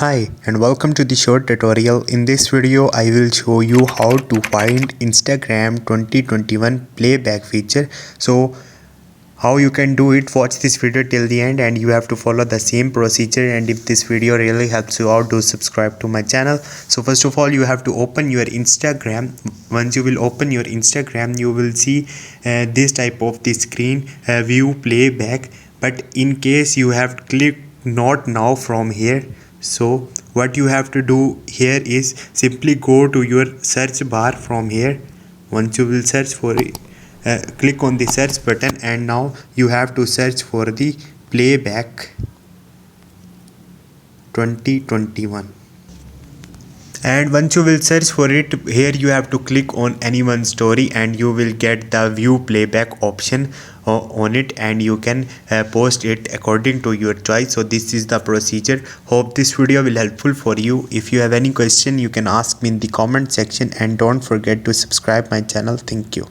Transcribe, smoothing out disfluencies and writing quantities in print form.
Hi and welcome to the short tutorial. In this video I will show you how to find Instagram 2021 playback feature. So how you can do it, watch this video till the end and you have to follow the same procedure. And if this video really helps you out, do subscribe to my channel. So first of all you have to open your Instagram. Once you will open your Instagram, you will see this type of the screen, view playback. But in case you have clicked not now from here, so what you have to do here is simply go to your search bar from here. Once you will search for it, click on the search button and now you have to search for the playback 2021. And once you will search for it, here you have to click on anyone's story and you will get the view playback option on it, and you can post it according to your choice. So this is the procedure. Hope this video will helpful for you. If you have any question, you can ask me in the comment section, and don't forget to subscribe my channel. Thank you.